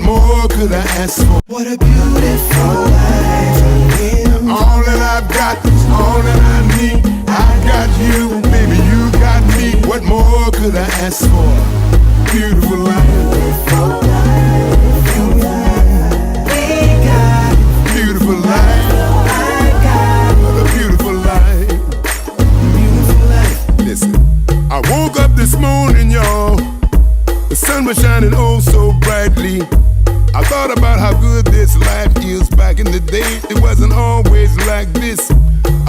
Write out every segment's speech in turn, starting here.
more could I ask for? What a beautiful life. All that I've got, all that I need. I got you, baby, you got me. What more could I ask for? Beautiful life. Beautiful life. We got beautiful life. I got a beautiful life. Beautiful life. Listen, I woke up this morning, y'all. The sun was shining oh so brightly. I thought about how good this life is. Back in the day, it wasn't always like this.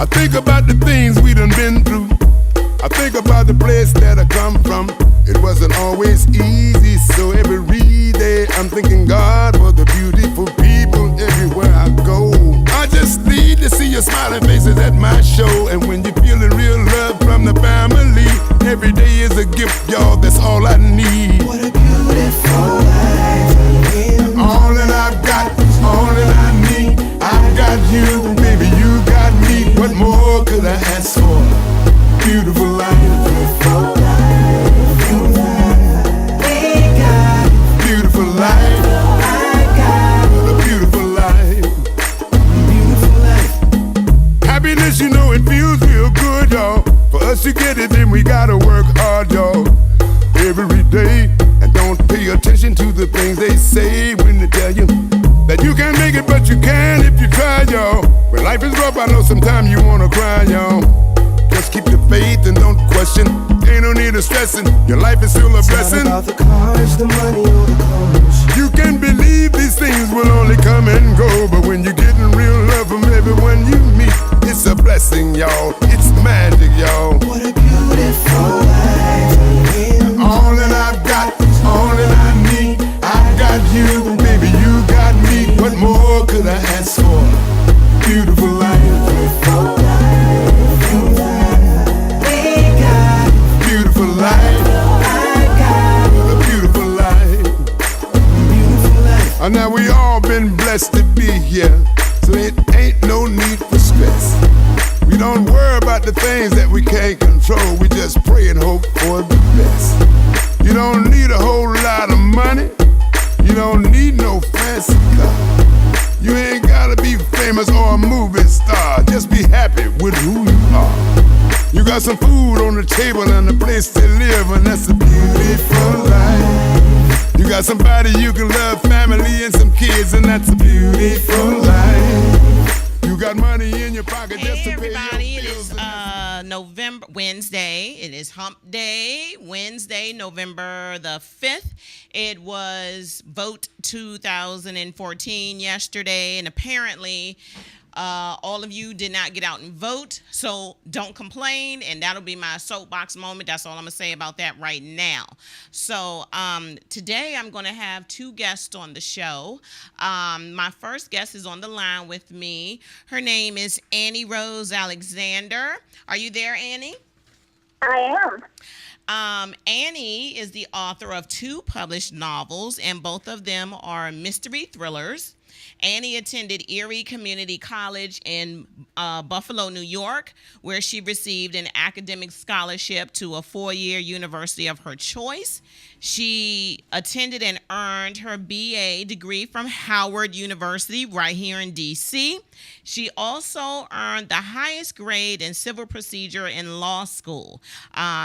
I think about the things we done been through. I think about the place that I come from. It wasn't always easy, so every day I'm thanking God for the beautiful people everywhere I go. I just need to see your smiling faces at my show. And when you're feeling real love from the family, every day is a gift, y'all, that's all I need. What a beautiful life. All that I've got, all that I need. I got you, baby, you got me. What more could I ask for? Beautiful life. Beautiful life. We got beautiful life. I got a beautiful life. Beautiful life. Happiness, you know, it feels real good, y'all. For us to get it, then we gotta work hard, y'all. Every day. And don't pay attention to the things they say when they tell you that you can't make it, but you can if you try, y'all. When life is rough, I know sometimes you wanna cry, y'all. Just keep the faith and don't question. Ain't no need of stressing. Your life is still a blessing. It's not about the cars, the money, or the clothes. You can believe these things will only come and go, but when you're getting real love from everyone you meet, it's a blessing, y'all. It's magic, y'all. What a beautiful life. All that I've got, all that I need. I got you, baby, you got me. What more could I ask for? Beautiful life. Beautiful life. We got beautiful life. I got a beautiful life. Beautiful life. And now we all been blessed to be here, so it ain't no need for stress. We don't worry about the things that we can't control. We just pray and hope for the best. You don't need a whole lot of money. You don't need no fancy car. You ain't gotta be famous or a movie star. Just be happy with who you are. You got some food on the table and a place to live, and that's a beautiful life. You got somebody you can love, family and some kids, and that's a beautiful life. You got money in your pocket just to pay your bills. It is November, Wednesday. It is Hump Day, Wednesday, November the 5th. It was Vote 2014 yesterday, and apparently all of you did not get out and vote, so don't complain, and that'll be my soapbox moment. That's all I'm going to say about that right now. So today I'm going to have two guests on the show. My first guest is on the line with me. Her name is Annie Rose Alexander. Are you there, Annie? I am. Annie is the author of 2 published novels, and both of them are mystery thrillers. Annie attended Erie Community College in Buffalo, New York, where she received an academic scholarship to a 4-year university of her choice. She attended and earned her BA degree from Howard University right here in D.C. She also earned the highest grade in civil procedure in law school.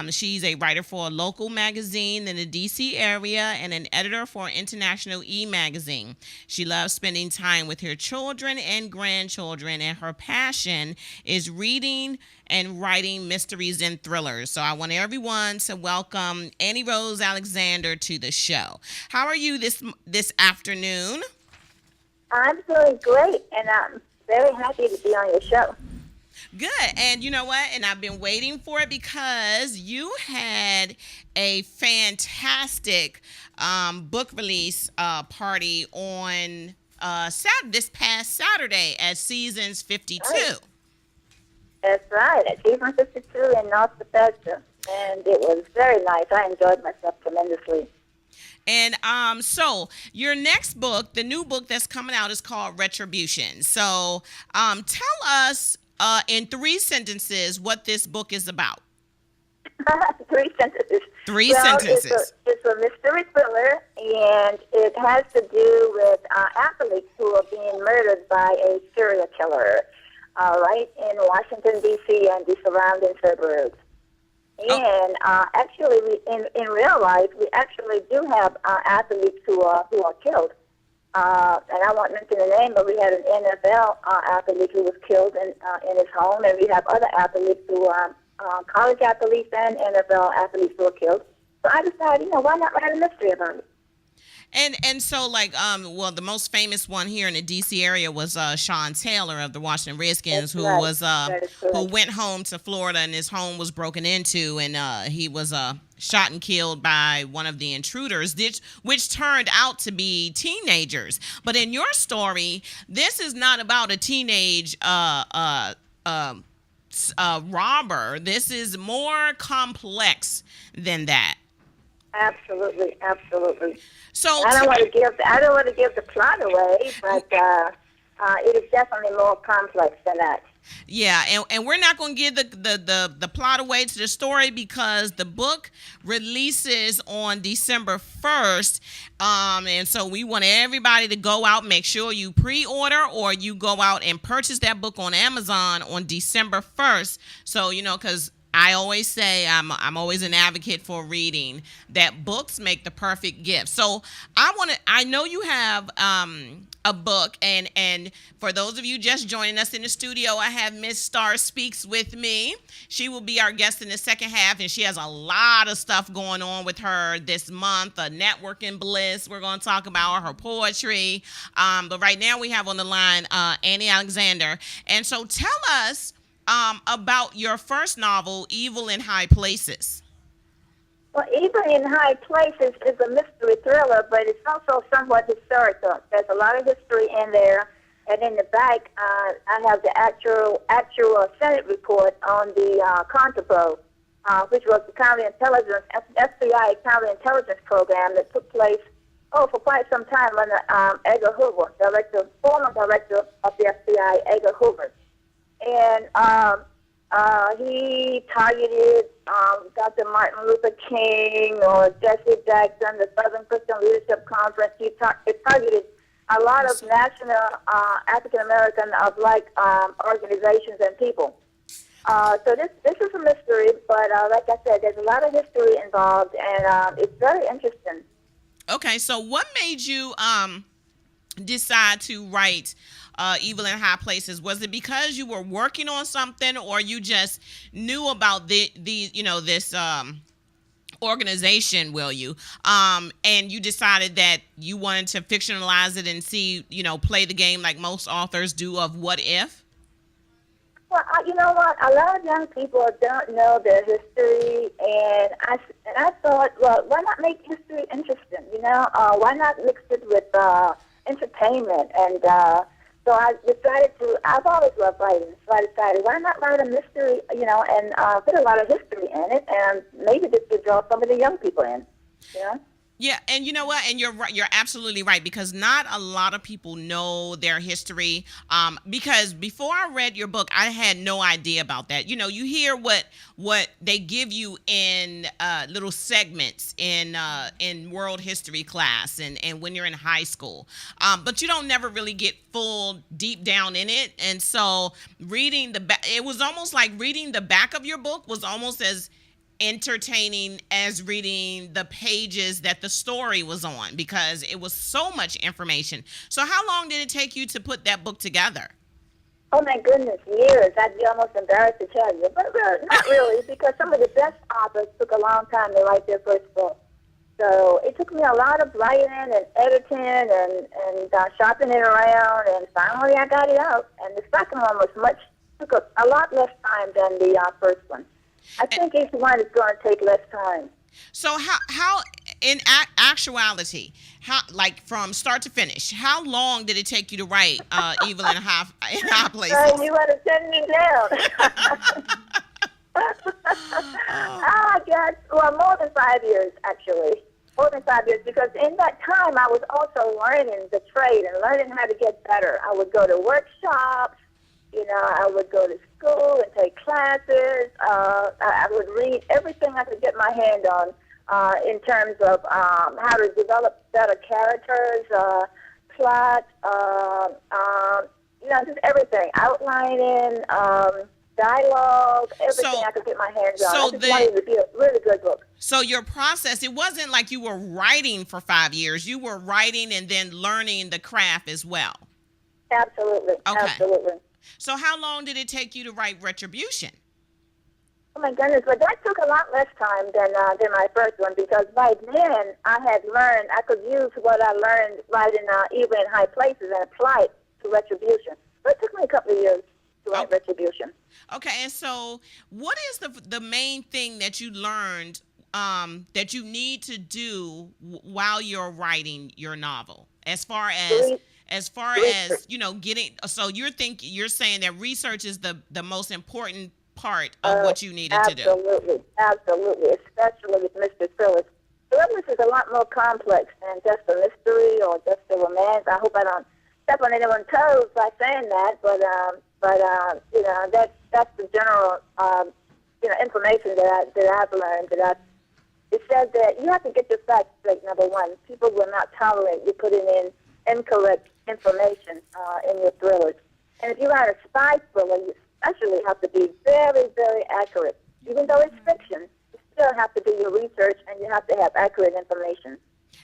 She's a writer for a local magazine in the D.C. area and an editor for International E-Magazine. She loves spending time with her children and grandchildren, and her passion is reading and writing mysteries and thrillers. So I want everyone to welcome Annie Rose Alexander to the show. How are you this afternoon? I'm doing great, and I'm very happy to be on your show. Good. And you know what? And I've been waiting for it because you had a fantastic book release party on this past Saturday at Seasons 52. Right. That's right, at Season 52 in North Bethesda, and it was very nice. I enjoyed myself tremendously. And so your next book, the new book that's coming out, is called Retribution. So tell us in 3 sentences what this book is about. Three sentences. Three sentences. It's a mystery thriller, and it has to do with athletes who are being murdered by a serial killer, right in Washington, D.C. and the surrounding suburbs. And actually, in real life, we actually do have athletes who are killed. And I won't mention the name, but we had an NFL athlete who was killed in his home, and we have other athletes who are college athletes and NFL athletes who were killed. So I decided, why not write a mystery about it? And so, like, well, the most famous one here in the D.C. area was Sean Taylor of the Washington Redskins, who went home to Florida, and his home was broken into, and he was shot and killed by one of the intruders, which turned out to be teenagers. But in your story, this is not about a teenage robber. This is more complex than that. Absolutely. So I don't want to give the plot away, but it is definitely more complex than that. Yeah, and we're not going to give the plot away to the story because the book releases on December 1st, and so we want everybody to go out, make sure you pre-order or you go out and purchase that book on Amazon on December 1st. So, because I always say I'm always an advocate for reading, that books make the perfect gift. So I know you have a book, and for those of you just joining us in the studio, I have Miss Star Speaks with me. She will be our guest in the second half, and she has a lot of stuff going on with her this month, a networking bliss. We're going to talk about her poetry, but right now we have on the line Annie Alexander. And so tell us about your first novel, Evil in High Places. Well, Evil in High Places is a mystery thriller, but it's also somewhat historical. There's a lot of history in there, and in the back, I have the actual Senate report on the Contrapro, which was the counterintelligence, FBI counterintelligence program that took place for quite some time under Edgar Hoover, former director of the FBI, Edgar Hoover. And he targeted Dr. Martin Luther King or Jesse Jackson, the Southern Christian Leadership Conference. He targeted a lot of national African-American organizations and people. So this is a mystery, but like I said, there's a lot of history involved, and it's very interesting. Okay, so what made you decide to write Evil in High Places? Was it because you were working on something, or you just knew about this organization, and you decided that you wanted to fictionalize it and see, play the game like most authors do of what if? Well, you know what? A lot of young people don't know their history, and I thought, well, why not make history interesting? Why not mix it with entertainment? And so I decided I've always loved writing, so I decided, why not write a mystery, and put a lot of history in it, and maybe this would draw some of the young people in, Yeah, and you know what? And you're right. You're absolutely right, because not a lot of people know their history. Because before I read your book, I had no idea about that. You hear what they give you in little segments in world history class and when you're in high school, but you don't never really get full deep down in it. And so reading it was almost like reading the back of your book was almost as entertaining as reading the pages that the story was on, because it was so much information. So how long did it take you to put that book together? Oh my goodness, years. I'd be almost embarrassed to tell you, but not really, because some of the best authors took a long time to write their first book. So it took me a lot of writing and editing and shopping it around, and finally I got it out. And the second one took a lot less time than the first one. I think each one is going to take less time. So how in actuality, like from start to finish, how long did it take you to write Evil in High Places? You want to send me down. I guess, more than 5 years, actually. More than 5 years, because in that time I was also learning the trade and learning how to get better. I would go to workshops, I would go to school and take classes. I would read everything I could get my hand on in terms of how to develop better characters, plot, just everything, outlining, dialogue, everything I could get my hands on. I just wanted it to be a really good book. So your process, it wasn't like you were writing for 5 years. You were writing and then learning the craft as well. Absolutely. Okay. Absolutely. So how long did it take you to write Retribution? Oh my goodness, but that took a lot less time than my first one, because by then I had learned, I could use what I learned writing Even in High Places and apply it to Retribution. So it took me a couple of years to write Retribution. Okay, and so what is the main thing that you learned that you need to do while you're writing your novel, as far as getting, so you're saying that research is the most important part of what you needed to do. Absolutely, especially with Mr. Phillips. Phillips is a lot more complex than just a mystery or just a romance. I hope I don't step on anyone's toes by saying that, but that's the general information that I've learned. It said that you have to get your facts straight. Number one, people will not tolerate you putting in incorrect information in your thrillers. And if you write a spy thriller, you especially have to be very, very accurate. Even though it's fiction, you still have to do your research and you have to have accurate information.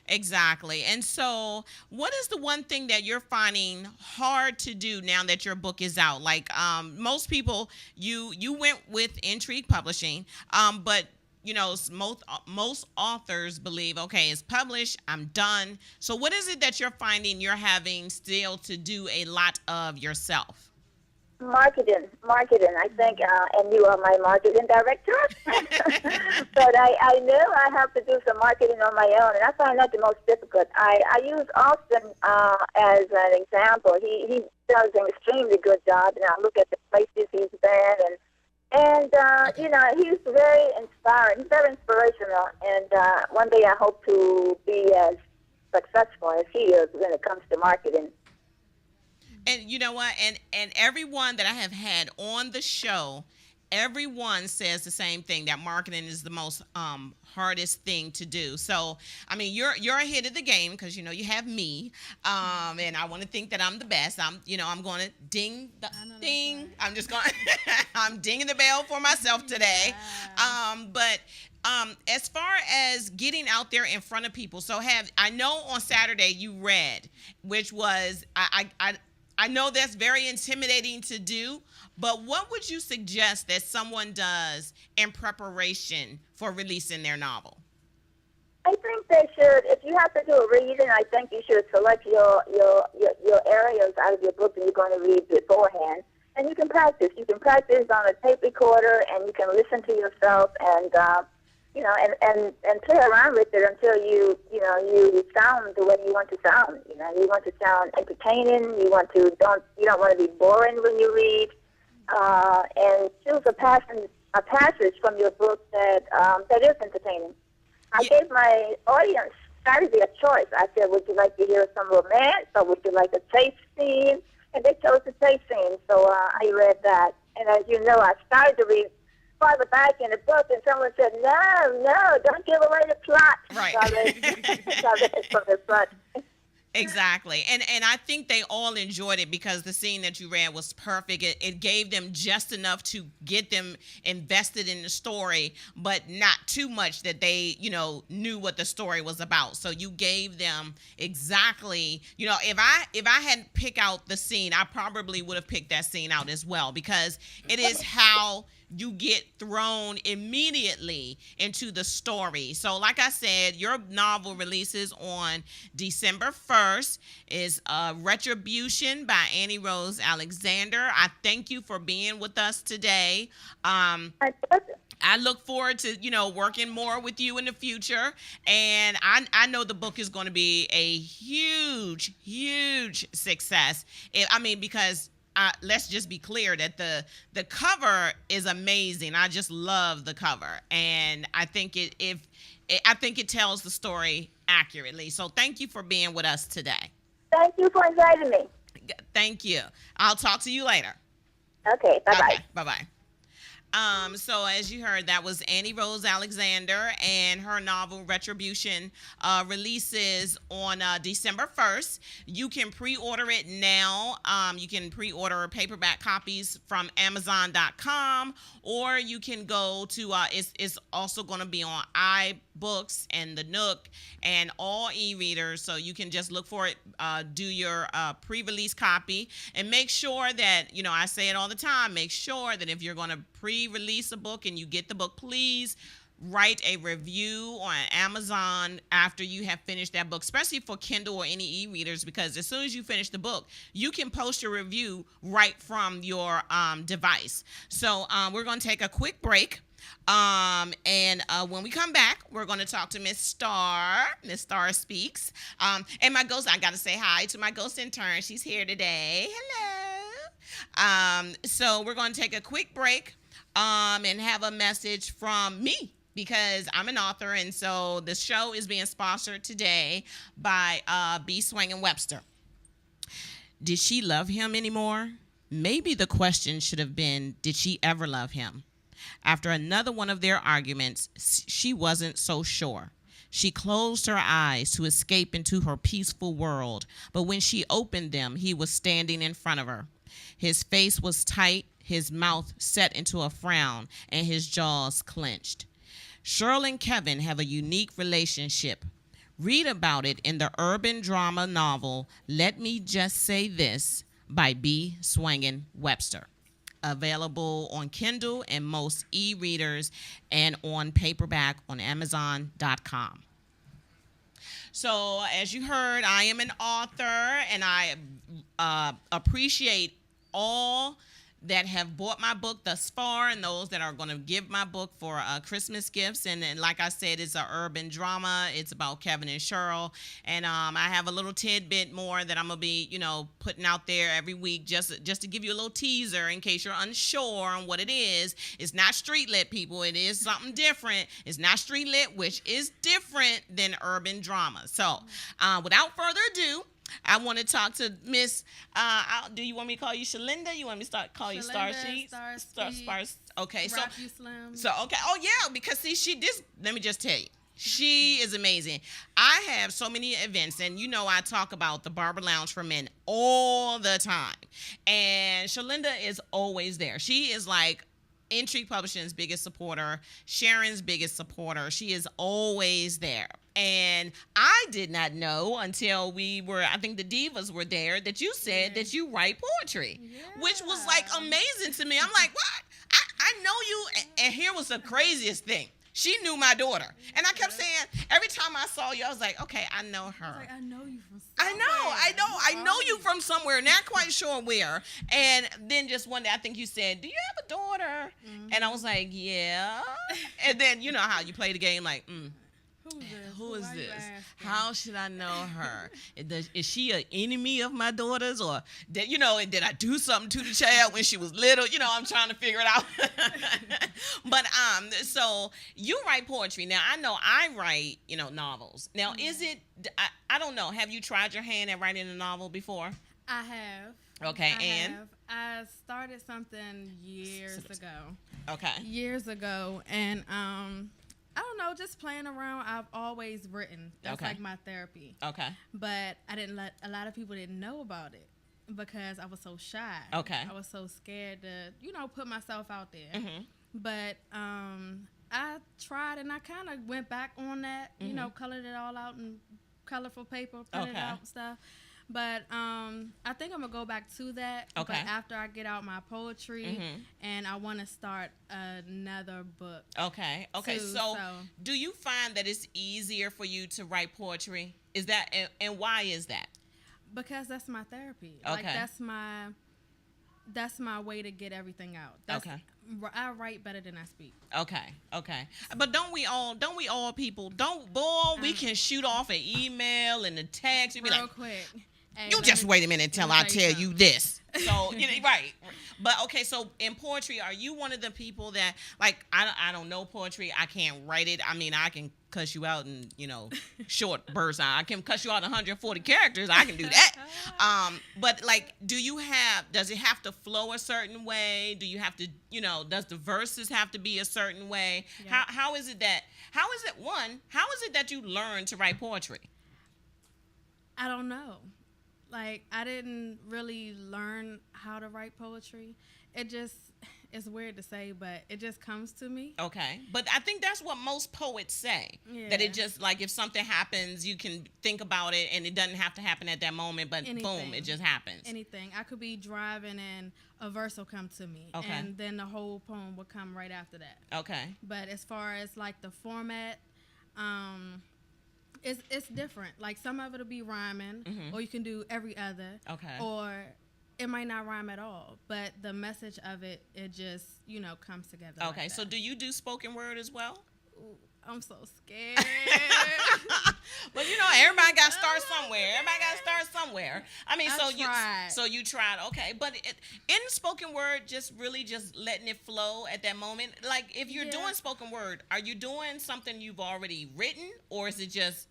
Exactly. And so what is the one thing that you're finding hard to do now that your book is out? Like most people, you went with Intrigue Publishing, but most authors believe, okay, it's published, I'm done. So what is it that you're finding you're having still to do a lot of yourself? Marketing, I think, and you are my marketing director. But I knew I have to do some marketing on my own, and I find that the most difficult. I use Austin as an example. He does an extremely good job, and I look at the places he's been, and he's very inspiring. He's very inspirational, and one day I hope to be as successful as he is when it comes to marketing. And you know what? And everyone that I have had on the show, everyone says the same thing, that marketing is the most hardest thing to do. So, I mean, you're ahead of the game because you have me, and I want to think that I'm the best. I'm going to ding. I'm just going. I'm dinging the bell for myself today. But as far as getting out there in front of people, so I know on Saturday you read, which was I know that's very intimidating to do, but what would you suggest that someone does in preparation for releasing their novel? I think they should, if you have to do a reading, I think you should select your areas out of your book that you're going to read beforehand, and you can practice. You can practice on a tape recorder, and you can listen to yourself and play around with it until you sound the way you want to sound. You want to sound entertaining. You don't want to be boring when you read. And choose a passage from your book that is entertaining. I gave my audience Saturday a choice. I said, would you like to hear some romance, or would you like a chase scene? And they chose the chase scene, so I read that. And as you know, I started to read farther back in the book, and someone said, no, don't give away the plot. Right. So I read from the front. Exactly. And I think they all enjoyed it because the scene that you read was perfect. It gave them just enough to get them invested in the story, but not too much that they, knew what the story was about. So you gave them exactly, if I hadn't picked out the scene, I probably would have picked that scene out as well, because it is how you get thrown immediately into the story. So like I said, your novel releases on December 1st. Is Retribution by Annie Rose Alexander. I thank you for being with us today. I look forward to, working more with you in the future. And I know the book is going to be a huge, huge success. Because let's just be clear that the cover is amazing. I just love the cover, and I think it tells the story accurately. So thank you for being with us today. Thank you for inviting me. Thank you. I'll talk to you later. Okay, bye-bye. Okay, bye-bye. So as you heard, that was Annie Rose Alexander, and her novel Retribution releases on December 1st. You can pre-order it now. You can pre-order paperback copies from Amazon.com, or you can go to, it's also going to be on iBooks and the Nook and all e-readers, so you can just look for it, do your pre-release copy, and make sure that, I say it all the time, make sure that if you're going to pre-release a book and you get the book, please write a review on Amazon after you have finished that book, especially for Kindle or any e-readers, because as soon as you finish the book, you can post your review right from your device. So we're going to take a quick break. And when we come back, we're going to talk to Miss Star. Miss Star Speaks. And my ghost, I got to say hi to my ghost intern. She's here today. Hello. So we're going to take a quick break and have a message from me, because I'm an author, and so the show is being sponsored today by Swangin Webster. Did she love him anymore? Maybe the question should have been, did she ever love him? After another one of their arguments, she wasn't so sure. She closed her eyes to escape into her peaceful world, but when she opened them, he was standing in front of her. His face was tight, his mouth set into a frown, and his jaws clenched. Cheryl and Kevin have a unique relationship. Read about it in the urban drama novel Let Me Just Say This by Swangin Webster. Available on Kindle and most e-readers, and on paperback on Amazon.com. So as you heard, I am an author, and I appreciate all that have bought my book thus far, and those that are going to give my book for Christmas gifts. And like I said, it's an urban drama. It's about Kevin and Cheryl. And I have a little tidbit more that I'm going to be, putting out there every week just to give you a little teaser in case you're unsure on what it is. It's not street lit, people. It is something different. It's not street lit, which is different than urban drama. So without further ado, I want to talk to Miss. Do you want me to call you Shalinda? You want me to call you Starsheet? Star. Okay, so okay. Oh yeah, because see, let me just tell you, she is amazing. I have so many events, and I talk about the Barber Lounge for Men all the time, and Shalinda is always there. She is like Intrigue Publishing's biggest supporter, Sharon's biggest supporter. She is always there. And I did not know until I think the Divas were there, that you said that you write poetry, which was like amazing to me. I'm like, what? I know you. And here was the craziest thing. She knew my daughter. And I kept saying, every time I saw you, I was like, okay, I know her. I know you from somewhere. I know you from somewhere. Not quite sure where. And then just one day, I think you said, do you have a daughter? Mm-hmm. And I was like, yeah. And then, you know how you play the game, like, Who is this? How should I know her? Is she an enemy of my daughter's, or did I do something to the child when she was little? I'm trying to figure it out. But so you write poetry. Now I know I write novels. Now is it? I don't know. Have you tried your hand at writing a novel before? I have. Okay, I started something years ago. Okay. Years ago, and I don't know, just playing around. I've always written. That's like my therapy. Okay. But a lot of people didn't know about it because I was so shy. Okay. I was so scared to, put myself out there. Mm-hmm. But I tried, and I kind of went back on that, colored it all out in colorful paper, put it out and stuff. But I think I'm going to go back to that. Okay. But after I get out my poetry, and I want to start another book. Okay. Okay. Too, so do you find that it's easier for you to write poetry? Is that, and why is that? Because that's my therapy. Okay. Like that's my way to get everything out. I write better than I speak. Okay. But don't we all people, we can shoot off an email and a text. Real quick. Hey, you just wait a minute until I tell you this. So, right. But, okay, so in poetry, are you one of the people that, like, I don't know poetry. I can't write it. I mean, I can cuss you out in, short bursts. I can cuss you out 140 characters. I can do that. But, like, does it have to flow a certain way? Do you have to, does the verses have to be a certain way? Yeah. How is it that you learn to write poetry? I don't know. Like, I didn't really learn how to write poetry. It's weird to say, but it just comes to me. Okay. But I think that's what most poets say. Yeah. That it just, like, if something happens, you can think about it, and it doesn't have to happen at that moment, but boom, it just happens. Anything. I could be driving, and a verse will come to me. Okay. And then the whole poem will come right after that. Okay. But as far as, like, the format, it's different. Like, some of it'll be rhyming, or you can do every other. Okay. Or it might not rhyme at all, but the message of it just, comes together. Okay. Like, so do you do spoken word as well? Ooh, I'm so scared. But everybody got to start somewhere. I mean, you tried. Okay. But in spoken word, just letting it flow at that moment. Like, if you're doing spoken word, are you doing something you've already written, or is it just,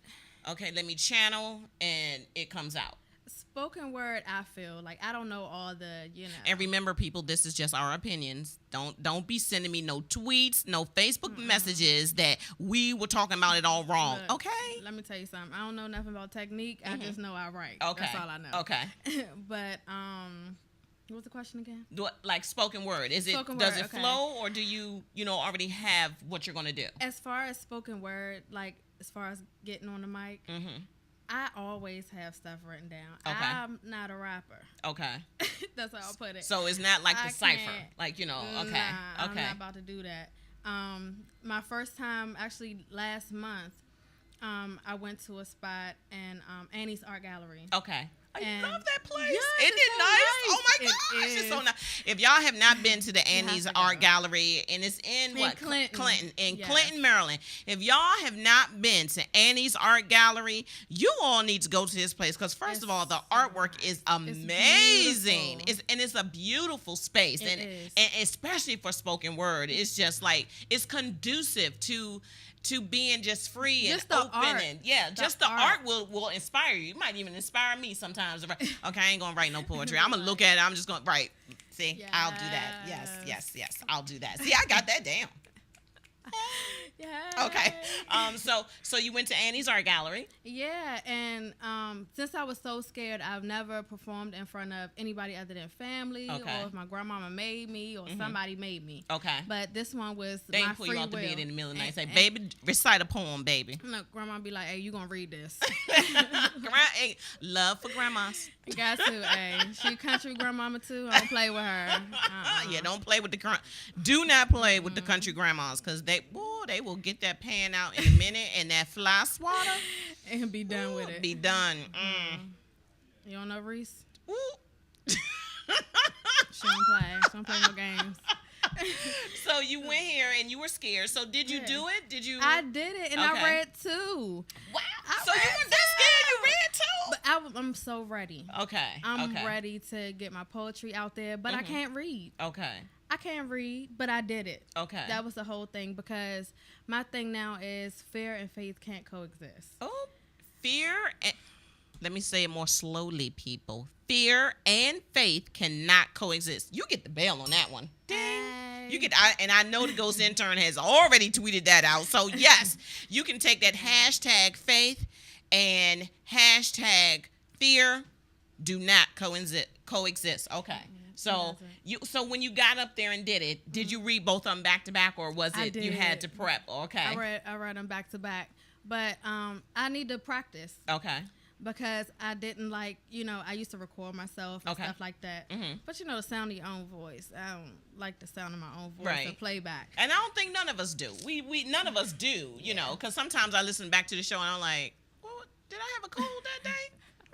okay, let me channel and it comes out? Spoken word, I feel like I don't know all the, And remember, people, this is just our opinions. Don't be sending me no tweets, no Facebook messages that we were talking about it all wrong. Look, okay. Let me tell you something. I don't know nothing about technique. I just know I write. Okay. That's all I know. Okay. But what was the question again? Like spoken word. Does it flow, or do you already have what you're gonna do? As far as spoken word, like as far as getting on the mic. I always have stuff written down. Okay. I'm not a rapper. Okay. That's how I'll put it. So it's not like the cipher. Like, okay. Nah, okay. I'm not about to do that. My first time, actually last month, I went to a spot in Annie's Art Gallery. Okay. I love that place. Yeah, isn't it nice? Oh my gosh, it's so nice. If y'all have not been to the Annie's Art Gallery, and it's in Clinton, Maryland. If y'all have not been to Annie's Art Gallery, you all need to go to this place, because first of all, the artwork is amazing. It's a beautiful space, and especially for spoken word, it's just like it's conducive to being just free and open art. And the art will inspire you. It might even inspire me sometimes. Okay, I ain't gonna write no poetry. I'm gonna look at it. I'm just gonna write. See, yes. I'll do that. Yes. I'll do that. See, I got that down. Yeah. Okay. So you went to Annie's Art Gallery. Yeah, and since I was so scared, I've never performed in front of anybody other than family, or if my grandmama made me, or somebody made me. Okay. But this one was they my pull free you out will. the bed in the middle of the night. Say, baby, recite a poem, baby. No, grandma be like, hey, you gonna read this? Hey, love for grandmas. Got to, hey. She country grandmama too. I don't play with her. Yeah, don't play with do not play with the country grandmas, because they will get that pan out in a minute, and that fly swatter, and be done with it. Be done. You don't know Reese? Ooh. She don't play no games. So you went here and you were scared. So did you do it? Did you? I did it, and I read too. Wow. So you were that scared you read too? But I'm so ready. Okay. I'm ready to get my poetry out there, but I can't read. Okay. I can't read, but I did it. Okay. That was the whole thing, because my thing now is fear and faith can't coexist. Oh, fear and... Let me say it more slowly, people. Fear and faith cannot coexist. You get the bell on that one. Ding. You get, and I know the Ghost Intern has already tweeted that out. So yes, you can take that hashtag faith and hashtag fear do not coexist. Okay. So so when you got up there and did it, did you read both of them back to back, or was it you had to prep? Okay. I read them back to back, but I need to practice. Okay. Because I didn't I used to record myself and stuff like that. Mm-hmm. But the sound of your own voice. I don't like the sound of my own voice to playback. And I don't think none of us do. We none of us do, because sometimes I listen back to the show and I'm like, well, did I have a cold that day?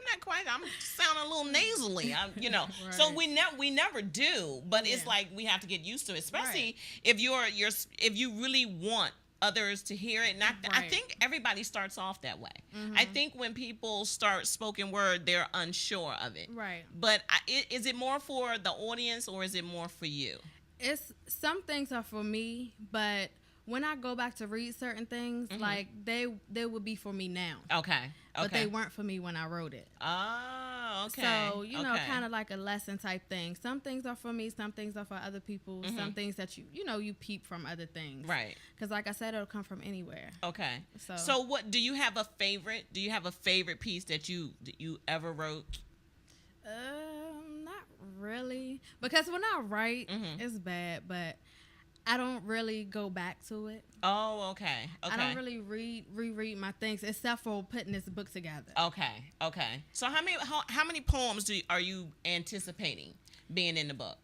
Not quite. I'm sounding a little nasally. Right. So we never do. But it's like we have to get used to it, especially if you really want others to hear it. And I think everybody starts off that way. I think when people start spoken word, they're unsure of it. Right. But is it more for the audience or is it more for you? It's some things are for me, but when I go back to read certain things, like they would be for me now. Okay. But they weren't for me when I wrote it. Oh, okay. So, you know, kind of like a lesson type thing. Some things are for me, some things are for other people, some things that you peep from other things. Right. Because like I said, it'll come from anywhere. Okay. So what, do you have a favorite? Do you have a favorite piece that you ever wrote? Not really. Because when I write, it's bad, but I don't really go back to it. Oh, okay. I don't really reread my things except for putting this book together. Okay. So how many poems are you anticipating being in the book?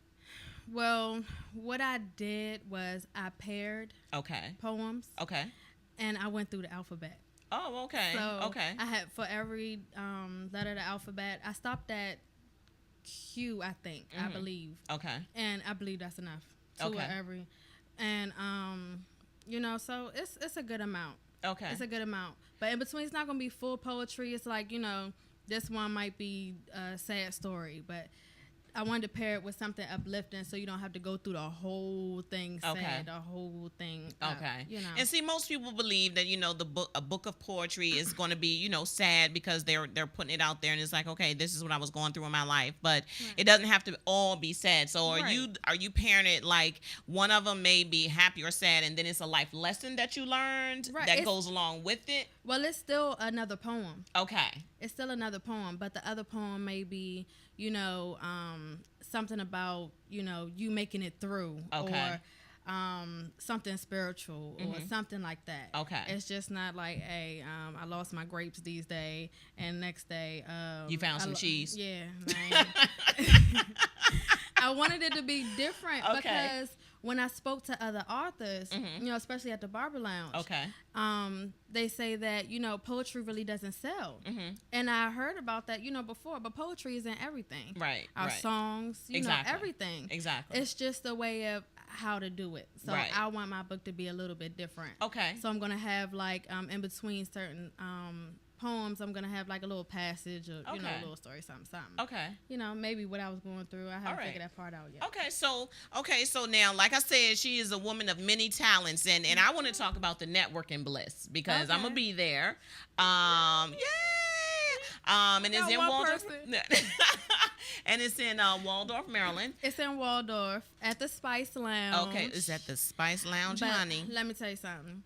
Well, what I did was I paired poems. Okay. And I went through the alphabet. Oh, okay. So okay. I had for every letter of the alphabet, I stopped at Q, I think, I believe. Okay. And I believe that's enough. Two of every. And so it's a good amount. Okay. It's a good amount. But in between, it's not gonna be full poetry. It's like, this one might be a sad story, but I wanted to pair it with something uplifting, so you don't have to go through the whole thing sad, the whole thing. And see, most people believe that a book of poetry is going to be sad because they're putting it out there, and it's like, okay, this is what I was going through in my life, but it doesn't have to all be sad. So are you pairing it like one of them may be happy or sad, and then it's a life lesson that you learned that goes along with it? Well, it's still another poem. Okay. It's still another poem, but the other poem may be, something about, you making it through. Okay. Or something spiritual or something like that. Okay. It's just not like, hey, I lost my grapes these days, and next day you found some cheese. Yeah. I wanted it to be different because when I spoke to other authors, especially at the Barber Lounge, they say that, poetry really doesn't sell. And I heard about that, before, but poetry is in everything. Right. Our songs, everything. Exactly. It's just a way of how to do it. So I want my book to be a little bit different. Okay. So I'm going to have like, in between certain poems, I'm gonna have like a little passage or a little story, something. Okay. Maybe what I was going through. I haven't figured that part out yet. So now, like I said, she is a woman of many talents, and I want to talk about the networking bliss because I'm gonna be there. And it's in Waldorf. And it's in Waldorf, Maryland. It's in Waldorf at the Spice Lounge. Okay, it's at the Spice Lounge, but honey. Let me tell you something.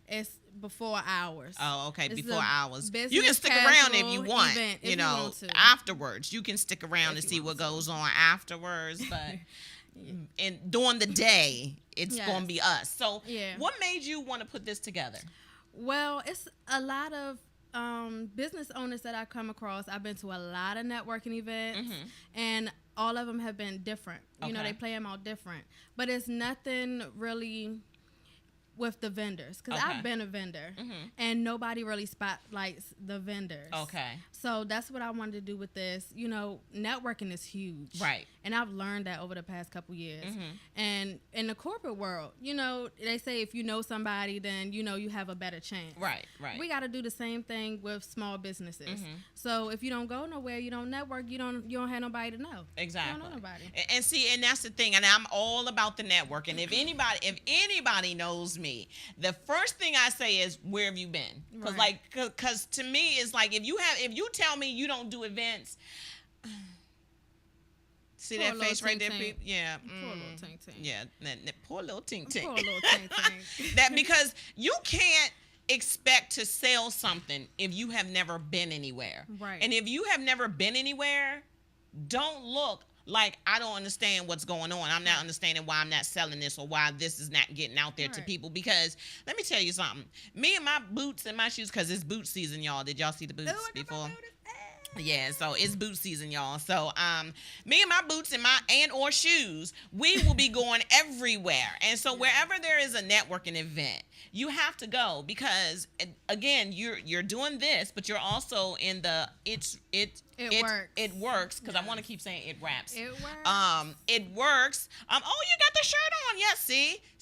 It's before hours. Oh, okay. It's before hours. You can stick around if you want. Event, if you want to. Afterwards. You can stick around and see what goes on afterwards. But and during the day, it's going to be us. So what made you want to put this together? Well, it's a lot of business owners that I come across. I've been to a lot of networking events, and all of them have been different. They play them out different. But it's nothing really with the vendors, because I've been a vendor and nobody really spotlights the vendors. Okay. So that's what I wanted to do with this. Networking is huge. Right. And I've learned that over the past couple years. And in the corporate world, they say if you know somebody, then you have a better chance. Right. We got to do the same thing with small businesses. So if you don't go nowhere, you don't network, you don't have nobody to know. Exactly. You don't know nobody. And see, and that's the thing, and I'm all about the networking. If anybody knows me, the first thing I say is, where have you been? Because to me, it's like, if you tell me you don't do events, see poor that face right there, people? Yeah. Poor little ting ting. Yeah, poor little ting ting. Poor little ting ting. That because you can't expect to sell something if you have never been anywhere. Right. And if you have never been anywhere, don't look like I don't understand what's going on. I'm not understanding why I'm not selling this or why this is not getting out there to people. Because let me tell you something. Me and my boots and my shoes, because it's boot season, y'all. Did y'all see the boots before? Yeah, so it's boot season, y'all. So me and my boots and or shoes, we will be going everywhere. And so wherever there is a networking event, you have to go, because again, you're doing this, but you're also in the it works, because I want to keep saying it raps. It works. It works. Oh, you got the shirt on. Yes,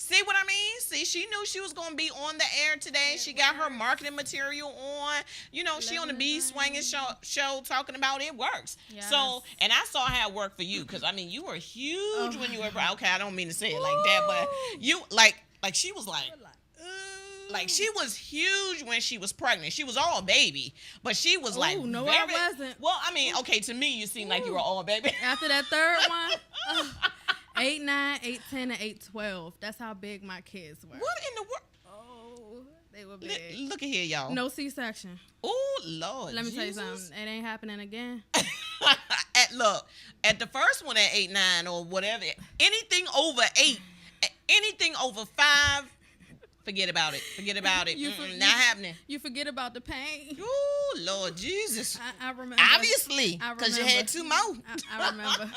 See what I mean? See, she knew she was gonna be on the air today. She got her marketing material on. You know, she on the B Swangin show talking about it works. Yes. So, and I saw how it worked for you, because I mean, you were huge when you were. Okay, I don't mean to say it like that, but you like she was like she was huge when she was pregnant. She was all baby, but she was I wasn't. Well, I mean, okay, to me, you seemed like you were all baby. After that third one. 8, 9, 8, 10, and 8, 12. That's how big my kids were. What in the world? Oh, they were big. Look at here, y'all. No C-section. Oh, Lord. Let me Jesus. tell you something. It ain't happening again. At the first one at 8, 9, or whatever, anything over 8, anything over 5, forget about it. Forget about it. Not happening. You forget about the pain. Oh, Lord Jesus. I remember. Obviously, because you had 2 more. I remember.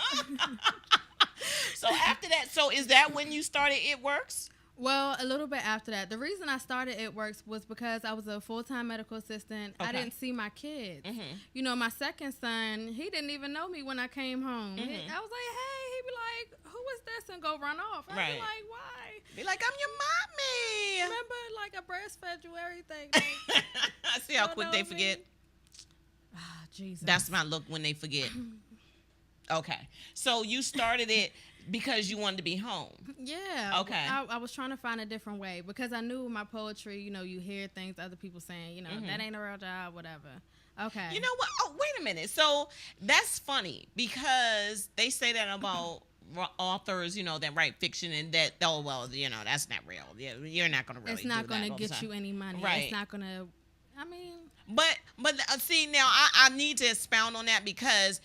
So after that, is that when you started It Works? Well, a little bit after that. The reason I started It Works was because I was a full-time medical assistant. Okay. I didn't see my kids. Mm-hmm. You know, my second son, he didn't even know me when I came home. Mm-hmm. I was like, hey, he'd be like, who is this? And go run off. I'd be like, why? Be like, I'm your mommy. Remember, like, I breastfed you, everything. Like, I see how quick they forget. Ah, Jesus. That's my look when they forget. Okay. So you started it because you wanted to be home. Yeah. Okay. I was trying to find a different way, because I knew with my poetry, you know, you hear things other people saying, you know, that ain't a real job, whatever. Okay. You know what? Oh, wait a minute. So that's funny, because they say that about authors, you know, that write fiction, and that, oh, well, you know, that's not real. You're not going to really It's not going to get you any money. Right. It's not going to, I mean. But see, now I need to expound on that, because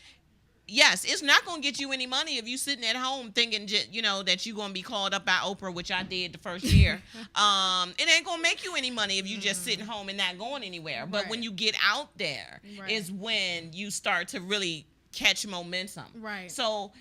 yes, it's not going to get you any money if you sitting at home thinking, you know, that you're going to be called up by Oprah, which I did the first year. It ain't going to make you any money if you just sitting home and not going anywhere. But when you get out there is when you start to really catch momentum. Right. So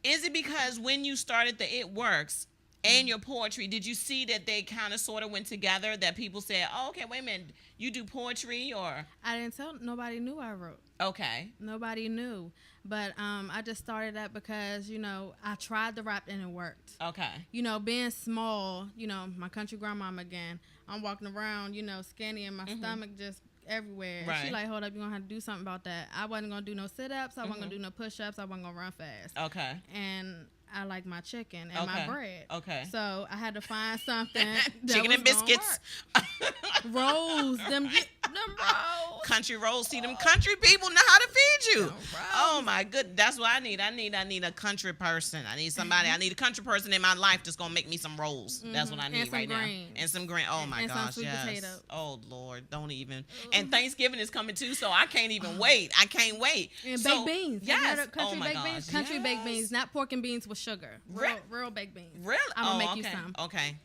is it because when you started the It Works and your poetry, did you see that they kind of sort of went together, that people said, oh, okay, wait a minute, you do poetry? Or I didn't tell, nobody knew I wrote. Okay. Nobody knew. But I just started that because, you know, I tried to rap and it worked. Okay. You know, being small, you know, my country grandmama again, I'm walking around, you know, skinny, and my stomach just everywhere. Right. She like, hold up, you're going to have to do something about that. I wasn't going to do no sit-ups. I wasn't going to do no push-ups. I wasn't going to run fast. Okay. And I like my chicken and my bread. Okay. So I had to find something that chicken and biscuits. Rolls. Them rolls. Country rolls. See, them country people know how to feed you. Oh my goodness. That's what I need. I need a country person. I need somebody. I need a country person in my life that's gonna make me some rolls. That's what I need right now. And some green. Oh my gosh. Some sweet potato. Oh Lord. Don't even. And Thanksgiving is coming too, so I can't even wait. I can't wait. And baked beans. Yes. Country baked beans. Country baked beans, not pork and beans with sugar. Real baked beans. Really? I'm gonna make you some. Okay.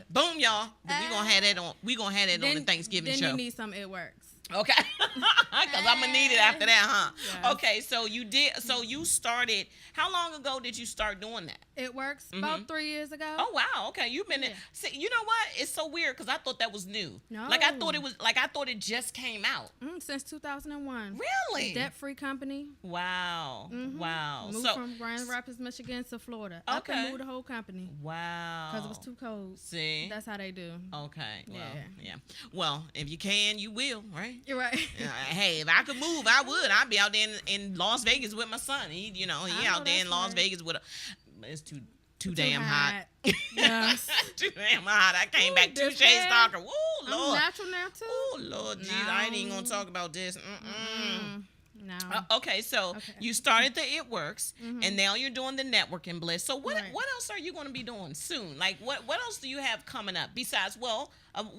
Boom, y'all. We gonna have that on. We gonna have that on the Thanksgiving show. Then you need some It Works. Okay. Because I'm gonna need it after that, huh? Yes. Okay. So you did. So you started. How long ago did you start doing that? It Works about 3 years ago. Oh wow. Okay. You've been. See, you know what? It's so weird because I thought that was new. No. Like I thought it just came out. Since 2001. Really? Debt-free company. Wow. Wow. Moved from Grand Rapids, Michigan to Florida. Okay. Up and moved the whole company. Wow. Because it was too cold. See. That's how they do. Okay. Well, yeah. Well, if you can, you will, right? You're right. Hey, if I could move, I would. I'd be out there in Las Vegas with my son. He out there in Las Vegas with it's too damn hot. Yes. Too damn hot. I came back 2 shades darker. Woo, Lord. I'm natural now too. Oh Lord, jeez, I ain't even gonna talk about this. No. Okay, so you started the It Works, and now you're doing the Networking Bliss. So what else are you going to be doing soon? Like what else do you have coming up besides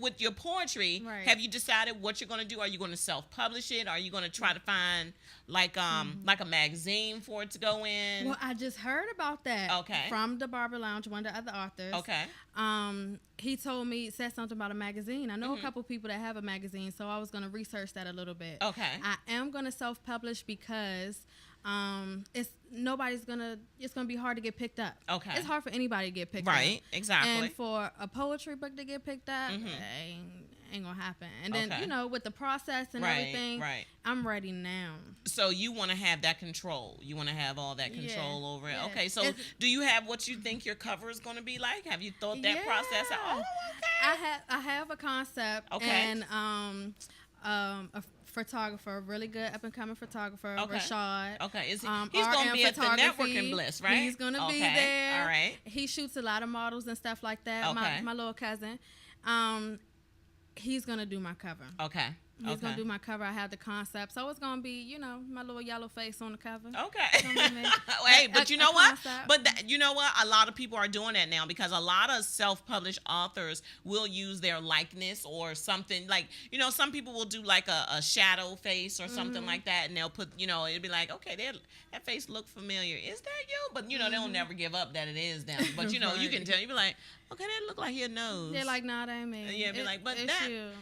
with your poetry? Right. Have you decided what you're going to do? Are you going to self-publish it? Are you going to try to find like a magazine for it to go in? Well, I just heard about that. Okay. From the Barber Lounge, one of the other authors. Okay. He said something about a magazine. I know a couple people that have a magazine, so I was going to research that a little bit. Okay. I am going to self-publish because it's gonna be hard to get picked up. Okay. It's hard for anybody to get picked up. Right, exactly. And for a poetry book to get picked up, ain't gonna happen. And then with the process and everything, I'm ready now. So you want to have that control. You want to have all that control over it. Yeah. Okay. So do you have what you think your cover is going to be like? Have you thought that process out? Oh, okay. I have a concept. Okay. And a photographer, a really good up and coming photographer, Rashad. Okay. He's going to be at the Networking Bliss, right? He's going to be there. All right. He shoots a lot of models and stuff like that. Okay. My little cousin. He's going to do my cover. Okay. He's going to do my cover. I have the concept. So it's going to be, my little yellow face on the cover. Okay. Hey, but you know what? But you know what? A lot of people are doing that now because a lot of self-published authors will use their likeness or something. Like, some people will do like a shadow face or something like that. And they'll put, it'll be like, okay, that face look familiar. Is that you? But, they'll never give up that it is them. But, you can tell. You be like, okay, that look like your nose. They're like, nah, that ain't me. Yeah, be like, but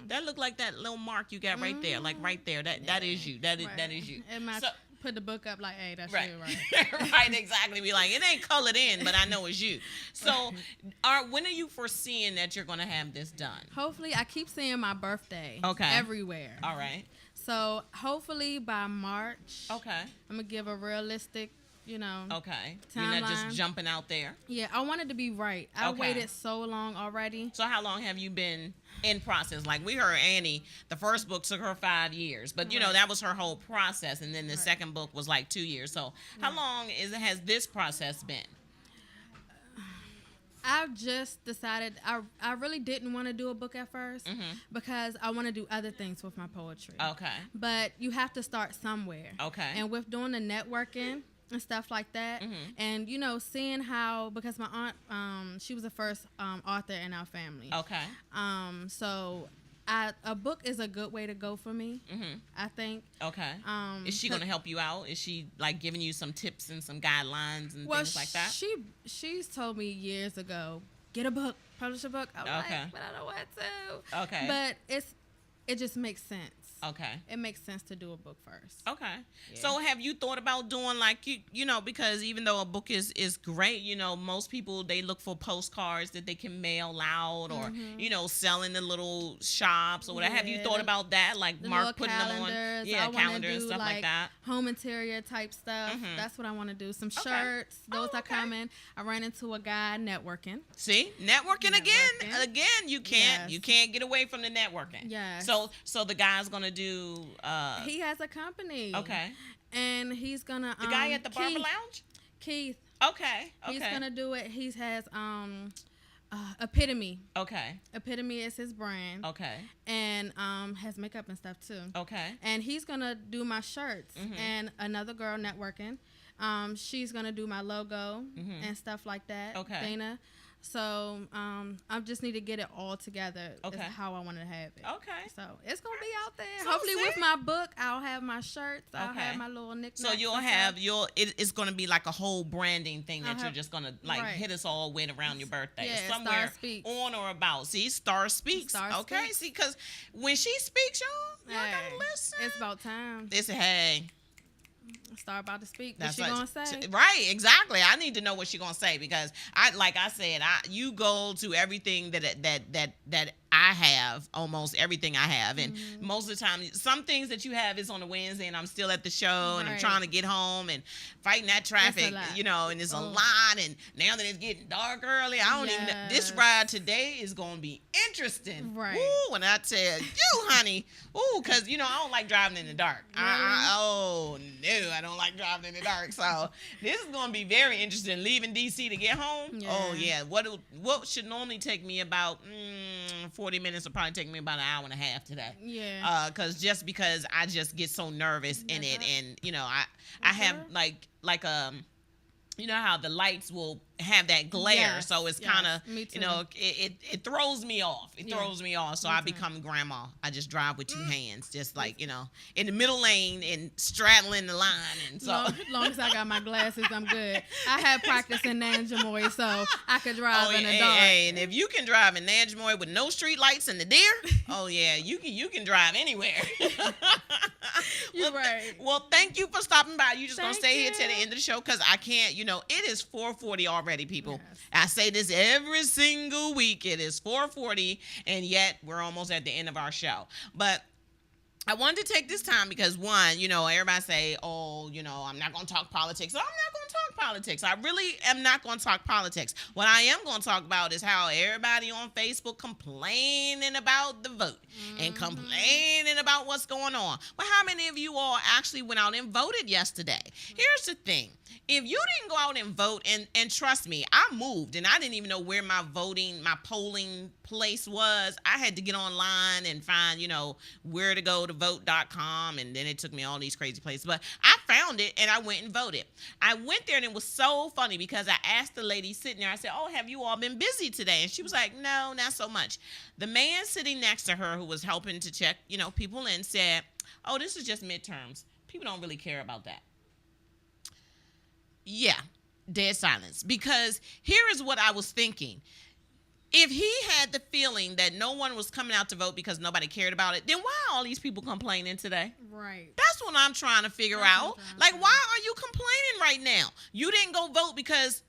that look like that little mark you got right there, like right there. That is you. That is you. So, put the book up like, hey, that's right. you, right? Right, exactly. Be like, it ain't colored in, but I know it's you. So, when are you foreseeing that you're gonna have this done? Hopefully, I keep seeing my birthday. Everywhere. All right. So hopefully by March. Okay. I'm gonna give a realistic. Okay. Timeline. You're not just jumping out there. Yeah, I wanted to be right. I waited so long already. So how long have you been in process? Like we heard Annie, the first book took her 5 years, but that was her whole process, and then the second book was like 2 years. So how long has this process been? I've just decided I really didn't want to do a book at first because I want to do other things with my poetry. Okay. But you have to start somewhere. Okay. And with doing the networking and stuff like that, and seeing how, because my aunt she was the first author in our family. Okay. So a book is a good way to go for me. I think. Okay. Is she gonna help you out? Is she like giving you some tips and some guidelines and things like that? She's told me years ago, get a book, publish a book. I'm like, but I don't want to. Okay. But it just makes sense. Okay. It makes sense to do a book first. Okay. Yeah. So have you thought about doing like, because even though a book is great, most people, they look for postcards that they can mail out or, sell in the little shops or whatever. Yeah. Have you thought about that? Like the Mark putting calendars. Them on? Yeah, calendar and stuff like that. Home interior type stuff. That's what I want to do. Some shirts. Those are coming. I ran into a guy networking. See? Networking. Again, you can't get away from the networking. Yeah. So the guy's going to do he has a company. Okay. And he's gonna the guy at the Barber Lounge? Keith. Okay. He's gonna do it. He has Epitome. Okay. Epitome is his brand. Okay. And has makeup and stuff too. Okay. And he's gonna do my shirts. And another girl networking. She's gonna do my logo and stuff like that. Okay. Dana. So I just need to get it all together. Okay. Is how I want to have it. Okay. So it's gonna be out there. So hopefully with my book, I'll have my shirts. I'll have my little knickknacks. So you'll have it's gonna be like a whole branding thing that you're just gonna hit us all with around your birthday. Yeah, somewhere Star Speaks. On or about. See, Star Speaks. Speaks. See, because when she speaks, y'all gotta listen. It's about time. Star about to speak. What's she gonna say? Right, exactly. I need to know what she gonna say because you go to everything that I have, almost everything I have, and most of the time, some things that you have is on a Wednesday, and I'm still at the show, and I'm trying to get home and fighting that traffic, and it's a lot, and now that it's getting dark early, I don't even know. This ride today is gonna be interesting. Right. Ooh, when I tell you, honey, because I don't like driving in the dark. Oh no, I don't like driving in the dark. So this is gonna be very interesting. Leaving DC to get home. Yeah. Oh yeah. What should normally take me about 40 minutes will probably take me about an hour and a half today. Yeah. Because I just get so nervous in it, and I have like how the lights will have that glare, so it's kind of it throws me off. Throws me off, so I become grandma. I just drive with two hands, just like in the middle lane and straddling the line, and so as long as I got my glasses, I'm good. I had practice in Nanjamoy, so I could drive in the dark. And if you can drive in Nanjamoy with no street lights and the deer, you can drive anywhere. You're right. Well, thank you for stopping by. You just gonna stay here till the end of the show because I can't, it is 4:40 already, people. Yes. I say this every single week. It is 4:40, and yet we're almost at the end of our show. But I wanted to take this time because, one, everybody say, oh, I'm not going to talk politics. So I'm not going to talk politics. I really am not going to talk politics. What I am going to talk about is how everybody on Facebook complaining about the vote and complaining about what's going on. But how many of you all actually went out and voted yesterday? Here's the thing. If you didn't go out and vote, and trust me, I moved and I didn't even know where my polling place was. I had to get online and find, where to go to vote.com, and then it took me all these crazy places. But I found it and I went and voted. I went there and it was so funny because I asked the lady sitting there, I said, oh, have you all been busy today? And she was like, no, not so much. The man sitting next to her who was helping to check, people in said, oh, this is just midterms. People don't really care about that. Yeah, dead silence. Because here is what I was thinking. If he had the feeling that no one was coming out to vote because nobody cared about it, then why are all these people complaining today? Right. That's what I'm trying to figure out. Like, why are you complaining right now? You didn't go vote because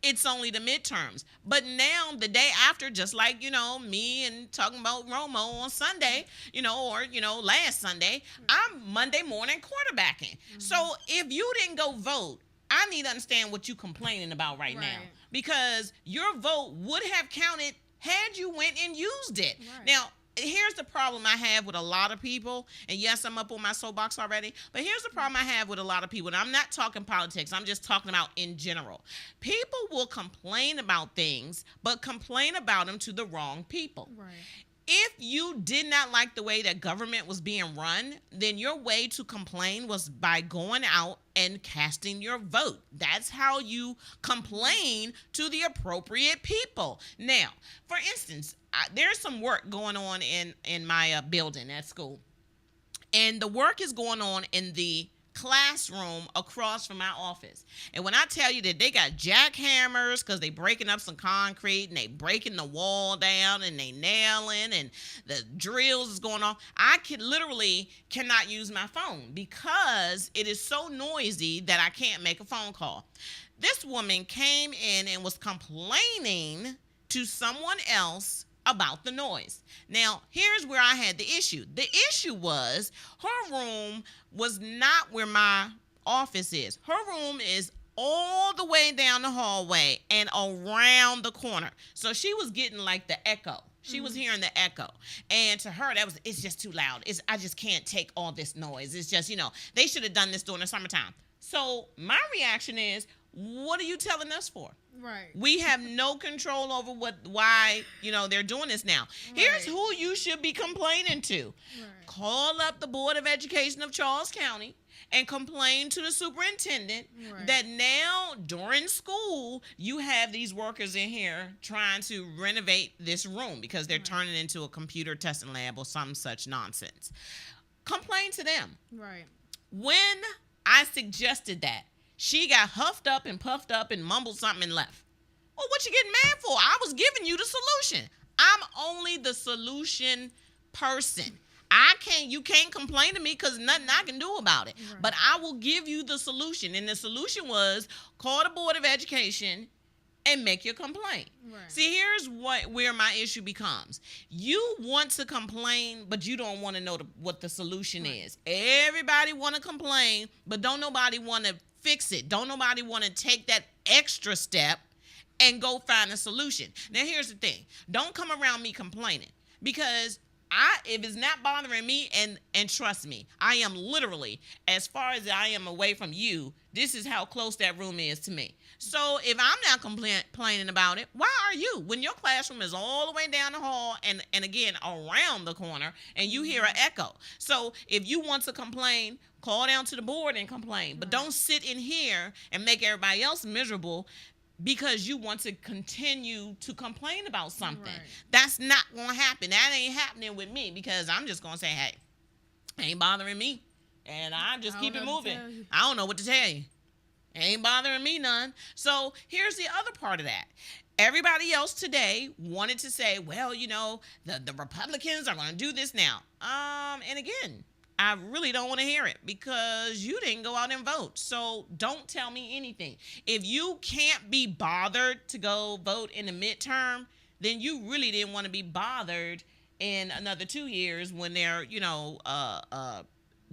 it's only the midterms. But now, the day after, just like, me and talking about Romo on Sunday, or, last Sunday, I'm Monday morning quarterbacking. So if you didn't go vote, I need to understand what you're complaining about right now, because your vote would have counted had you went and used it. Right. Now, here's the problem I have with a lot of people, and yes, I'm up on my soapbox already, but here's the problem I have with a lot of people, and I'm not talking politics, I'm just talking about in general. People will complain about things, but complain about them to the wrong people. Right. If you did not like the way that government was being run, then your way to complain was by going out and casting your vote. That's how you complain to the appropriate people. Now, for instance, there's some work going on in my building at school. And the work is going on in the classroom across from my office. And when I tell you that they got jackhammers because they breaking up some concrete and they breaking the wall down and they nailing and the drills is going on, I cannot use my phone because it is so noisy that I can't make a phone call. This woman came in and was complaining to someone else about the noise. Now, here's where I had the issue. The issue was her room was not where my office is. Her room is all the way down the hallway and around the corner. So she was getting like the echo. She was hearing the echo. And to her, it's just too loud. I just can't take all this noise. It's just, they should have done this during the summertime. So my reaction is, what are you telling us for? Right. We have no control over why they're doing this now. Right. Here's who you should be complaining to. Right. Call up the Board of Education of Charles County and complain to the superintendent that now during school you have these workers in here trying to renovate this room because they're turning it into a computer testing lab or some such nonsense. Complain to them. Right. When I suggested that, she got huffed up and puffed up and mumbled something and left. Well, what you getting mad for? I was giving you the solution. I'm only the solution person. You can't complain to me because nothing I can do about it. Right. But I will give you the solution. And the solution was call the Board of Education and make your complaint. Right. See, here's where my issue becomes. You want to complain, but you don't want to know what the solution is. Everybody want to complain, but don't nobody want to fix it. Don't nobody want to take that extra step and go find a solution. Now, here's the thing. Don't come around me complaining because if it's not bothering me, and trust me, I am literally, as far as I am away from you, this is how close that room is to me. So if I'm not complaining about it, why are you? When your classroom is all the way down the hall and again around the corner and you hear an echo. So if you want to complain, call down to the board and complain. But don't sit in here and make everybody else miserable because you want to continue to complain about something. Right. That's not going to happen. That ain't happening with me because I'm just going to say, hey, ain't bothering me. And I just keep it moving. I don't know what to tell you. Ain't bothering me none. So here's the other part of that. Everybody else today wanted to say, well, the Republicans are going to do this now. And again, I really don't want to hear it because you didn't go out and vote. So don't tell me anything. If you can't be bothered to go vote in the midterm, then you really didn't want to be bothered in another 2 years when they're,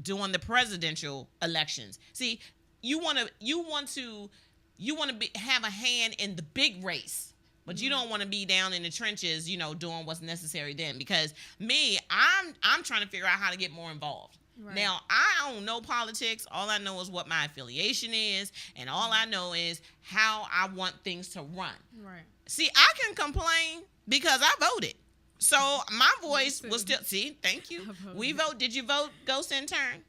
doing the presidential elections. See, you want to have a hand in the big race. But you don't want to be down in the trenches, doing what's necessary then. Because I'm trying to figure out how to get more involved. Right. Now, I don't know politics. All I know is what my affiliation is. And all I know is how I want things to run. Right. See, I can complain because I voted. So my voice was still, see, thank you. We vote. Did you vote, Ghost Intern?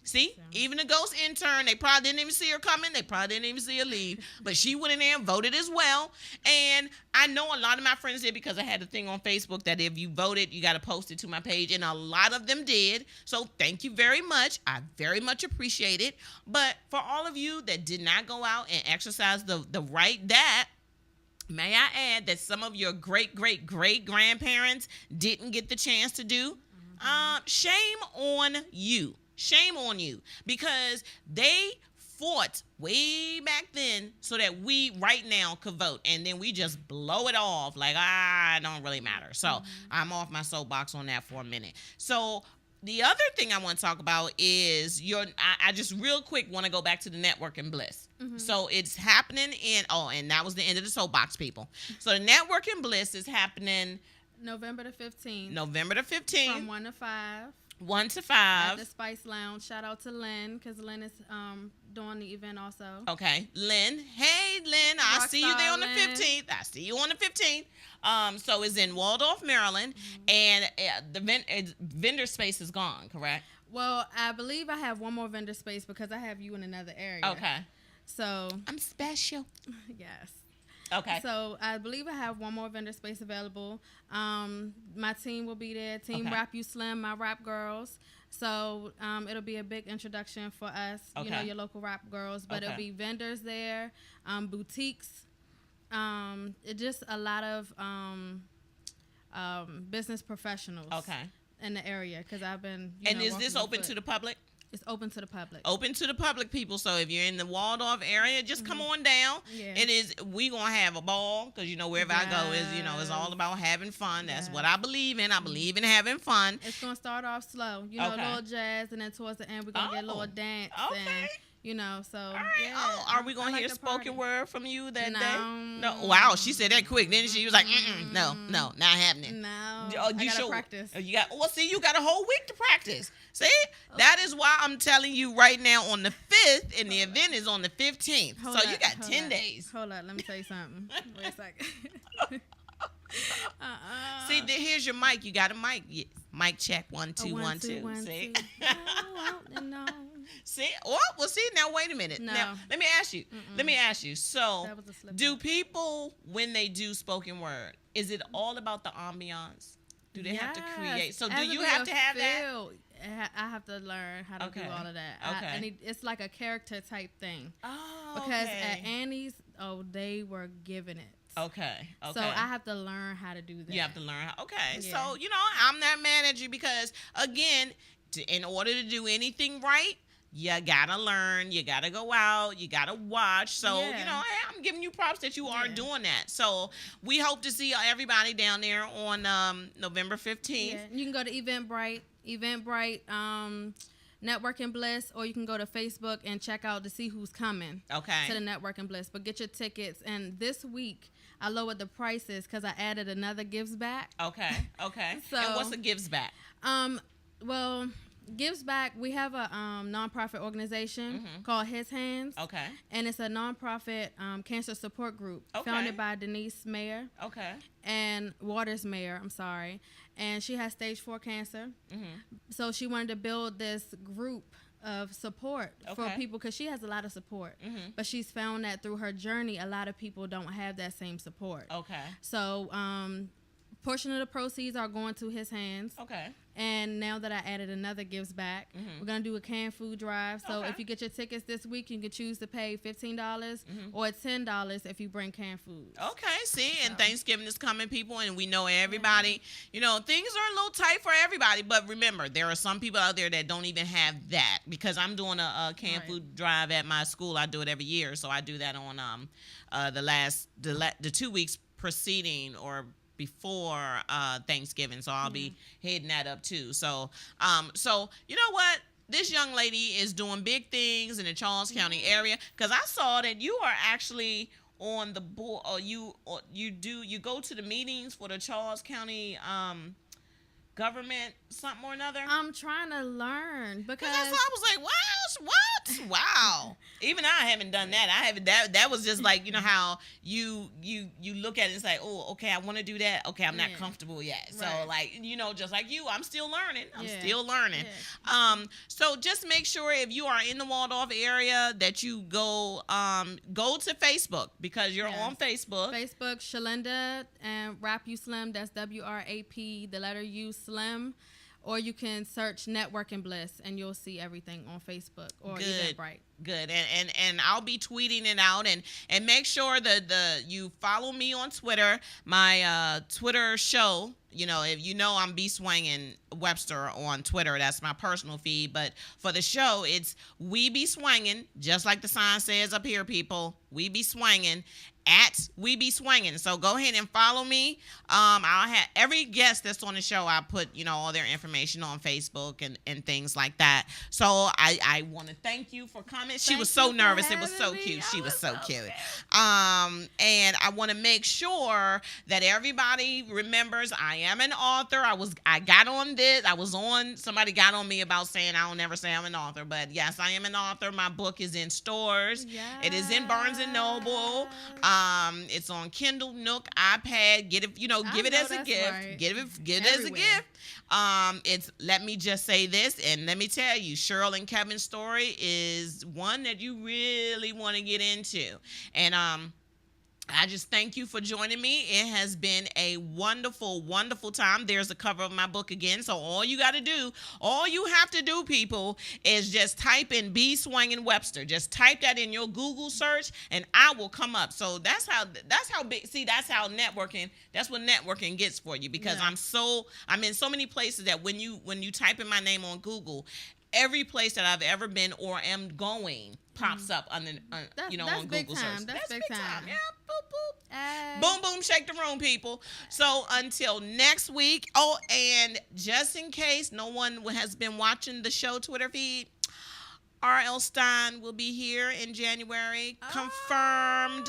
See, even the ghost intern, they probably didn't even see her coming. They probably didn't even see her leave. But she went in there and voted as well. And I know a lot of my friends did because I had a thing on Facebook that if you voted, you got to post it to my page. And a lot of them did. So thank you very much. I very much appreciate it. But for all of you that did not go out and exercise the right that, may I add that some of your great-great-great-grandparents didn't get the chance to do? Shame on you. Shame on you, because they fought way back then so that we right now could vote, and then we just blow it off like, it don't really matter. So I'm off my soapbox on that for a minute. So the other thing I want to talk about is I just real quick want to go back to the networking bliss. So it's happening and that was the end of the soapbox, people. So the networking bliss is happening November the 15th. From 1 to 5. 1 to 5. At the Spice Lounge. Shout out to Lynn, because Lynn is doing the event also. Okay. Lynn. Hey, Lynn. I see you there on the 15th. I see you on the 15th. So it's in Waldorf, Maryland. And the vendor space is gone, correct? Well, I believe I have one more vendor space because I have you in another area. Okay. So. I'm special. Yes. Okay. So I believe I have one more vendor space available. My team will be there. Team Rap You Slim, my rap girls. So it'll be a big introduction for us, your local rap girls. But it'll be vendors there, boutiques, just a lot of business professionals. In the area, because I've been. And is this open to the public? It's open to the public. Open to the public, people. So if you're in the Waldorf area, just come on down. Yeah. It is. We gonna have a ball because wherever I go is it's all about having fun. That's what I believe in. I believe in having fun. It's gonna start off slow, a little jazz, and then towards the end we're gonna get a little dance. And, so. All right. Yeah, are we gonna hear spoken word from you that day? No. Wow, she said that quick. Then she was like, no, not happening. No. I gotta practice. You got a whole week to practice. See, that is why I'm telling you right now on the 5th, and the event is on the 15th. So you got 10 days. Hold on, let me tell you something. Wait a second. See, here's your mic. You got a mic. Yeah. Mic check 1 2 1 2. See. See? See. Now wait a minute. No. Now let me ask you. So, do people when they do spoken word, is it all about the ambiance? Do they have to create? So do you have to have that? I have to learn how to do all of that. Okay. It's like a character type thing. Oh, because at Annie's, they were giving it. Okay. So I have to learn how to do that. You have to learn how. Okay. Yeah. So, I'm not mad at you because, again, in order to do anything right, you got to learn. You got to go out. You got to watch. So, hey, I'm giving you props that you are doing that. So, we hope to see everybody down there on November 15th. Yeah. You can go to Eventbrite, Networking Bliss, or you can go to Facebook and check out to see who's coming to the Networking Bliss. But get your tickets. And this week, I lowered the prices because I added another gives back. Okay. So, and what's a gives back? Well, gives back, we have a nonprofit organization called His Hands. Okay. And it's a nonprofit cancer support group founded by Denise Mayer. Okay. And Waters Mayer, I'm sorry. And she has stage 4 cancer. So she wanted to build this group of support for people because she has a lot of support. But she's found that through her journey, a lot of people don't have that same support. Okay. So portion of the proceeds are going to His Hands. Okay. And now that I added another gives back, we're going to do a canned food drive. So if you get your tickets this week, you can choose to pay $15 or $10 if you bring canned food. Okay, see, and Thanksgiving is coming, people, and we know everybody, you know, things are a little tight for everybody. But remember, there are some people out there that don't even have that, because I'm doing a canned food drive at my school. I do it every year, so I do that on the 2 weeks preceding or before Thanksgiving. So I'll be heading that up too. So you know what? This young lady is doing big things in the Charles County area, because I saw that you are actually on the board, or you go to the meetings for the Charles County government something or another. I'm trying to learn, because I was like, wow. Even I haven't done that. I haven't. That was just like, you know how you look at it and say, oh, okay, I want to do that. Okay, I'm not comfortable yet. So like, you know, just like you, I'm still learning. So just make sure, if you are in the Waldorf area, that you go to Facebook, because you're on Facebook. Facebook, Shalinda, and Rap You Slim. That's WRAP, the letter U, Slim. Or you can search Networking Bliss, and you'll see everything on Facebook or Eventbrite. Good. And I'll be tweeting it out, and make sure that you follow me on Twitter. My Twitter show, you know, if you know, I'm Swangin Webster on Twitter. That's my personal feed. But for the show, it's We Be Swangin', just like the sign says up here, people. We Be Swangin'. At We Be Swangin'. So go ahead and follow me. I'll have every guest that's on the show, I put, you know, all their information on Facebook and things like that. So I want to thank you for coming. She was so nervous. It was so cute. She was so cute. And I want to make sure that everybody remembers I am an author. I got on this. Somebody got on me about saying I don't ever say I'm an author, but yes, I am an author. My book is in stores. Yes. It is in Barnes & Noble. It's on Kindle, Nook, iPad. Get it, you know, give it as a gift. Right. Give it as a gift. It's Let Me Just Say This, and let me tell you, Cheryl and Kevin's story is one that you really want to get into. And I just thank you for joining me. It has been a wonderful, wonderful time. There's a cover of my book again. So all you have to do, people, is just type in Swangin Webster. Just type that in your Google search, and I will come up. So that's how big. See, that's how networking. That's what networking gets for you. Because I'm in so many places that when you type in my name on Google, every place that I've ever been or am going pops up on Google search. That's big time. Yeah, boop, boop. Boom, boom, shake the room, people. So until next week. Oh, and just in case no one has been watching the show Twitter feed, R.L. Stein will be here in January. Confirmed.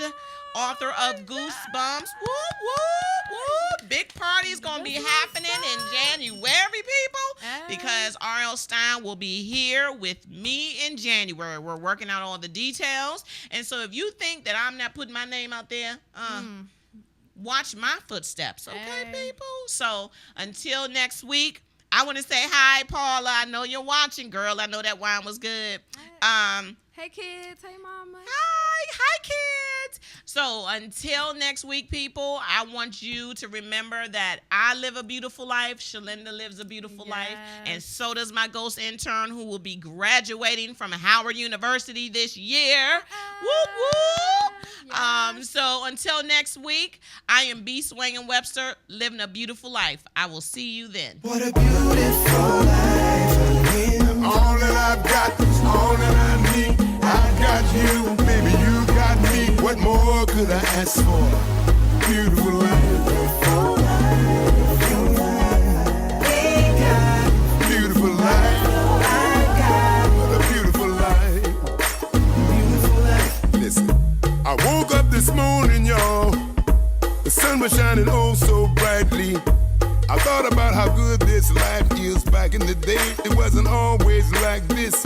Author of Goosebumps. Whoop, whoop, whoop. Big party's going to be happening in January, people, because R.L. Stein will be here with me in January. We're working out all the details. And so if you think that I'm not putting my name out there, watch my footsteps, okay, people? So until next week, I want to say hi, Paula. I know you're watching, girl. I know that wine was good. Hey, kids. Hey, mama. Hi, kids. So until next week, people, I want you to remember that I live a beautiful life. Shalinda lives a beautiful life. And so does my ghost intern, who will be graduating from Howard University this year. Whoop, whoop. Yes. So until next week, I am Swangin Webster, living a beautiful life. I will see you then. What a beautiful life. All that I've got is all that I need. I got you, baby, you got me. What more could I ask for? Beautiful life. Beautiful life. What a beautiful life. Beautiful life. Listen, I woke up this morning, y'all. The sun was shining oh so brightly. I thought about how good this life is. Back in the day, it wasn't always like this.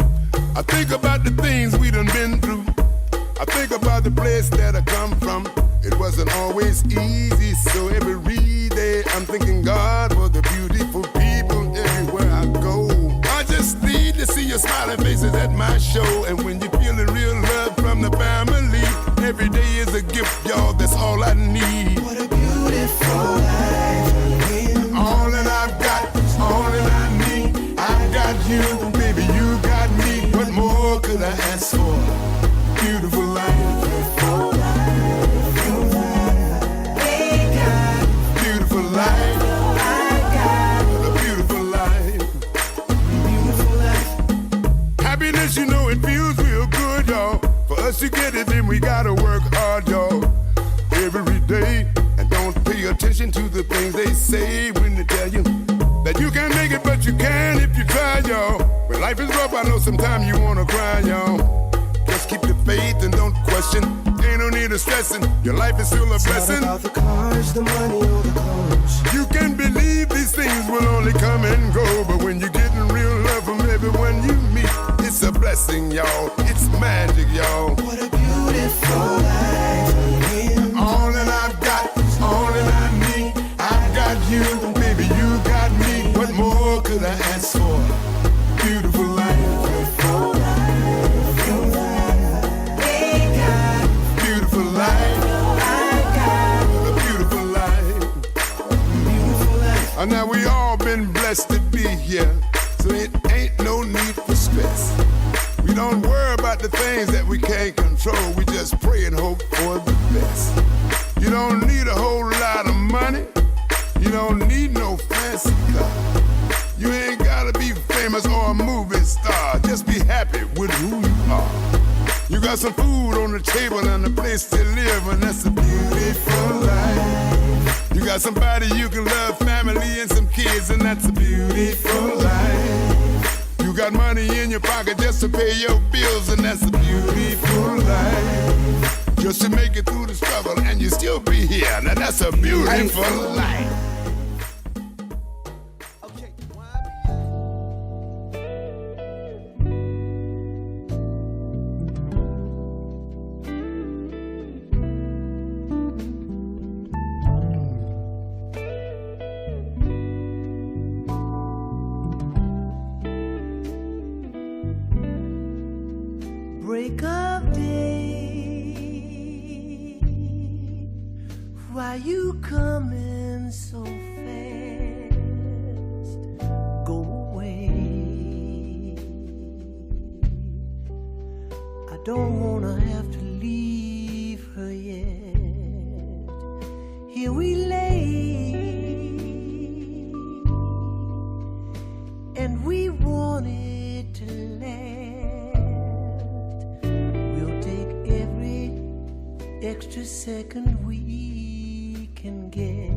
I think about the things we done been through. I think about the place that I come from. It wasn't always easy, so every day I'm thanking God for the beautiful people everywhere I go. I just need to see your smiling faces at my show. And when you're feeling real love from the family, every day is a gift, y'all, that's all I need. What a beautiful life. All that I've got is all that I need. ask for? Beautiful life. Beautiful life. Beautiful life. A beautiful life. Beautiful life. Happiness, you know, it feels real good, y'all. For us to get it, then we gotta work hard, y'all. Every day. And don't pay attention to the things they say when they tell you that you can't make it, but you can if you try, y'all. When life is rough, I know sometimes you wanna cry, y'all. Just keep the faith and don't question. Ain't no need of stressing. Your life is still a blessing. It's not about the cars, the money, or the clothes. You can believe these things will only come and go, but when you're getting real love from everyone you meet, it's a blessing, y'all. It's magic, y'all. What a beautiful life. All that I've got is all that I need. I've got you, baby, you got me. What more could I ask for? Beautiful life. Beautiful life. Beautiful life. A beautiful life. Beautiful life. Now we all been blessed to be here, so it ain't no need for stress. We don't worry about the things that we can't control. We just pray and hope for the best. You don't need a whole lot of money. You don't need no fancy car. You ain't gotta be famous or a movie star. Just be happy with who you are. You got some food on the table and a place to live, and that's a beautiful life. You got somebody you can love, family and some kids, and that's a beautiful life. You got money in your pocket just to pay your bills, and that's a beautiful life. Just to make it through the struggle and you still be here. Now that's a beautiful life. Break of day, why you coming so fast? Go away. I don't wanna have to leave her yet. Here we lay, and we want it to last. We'll take every extra second we can get.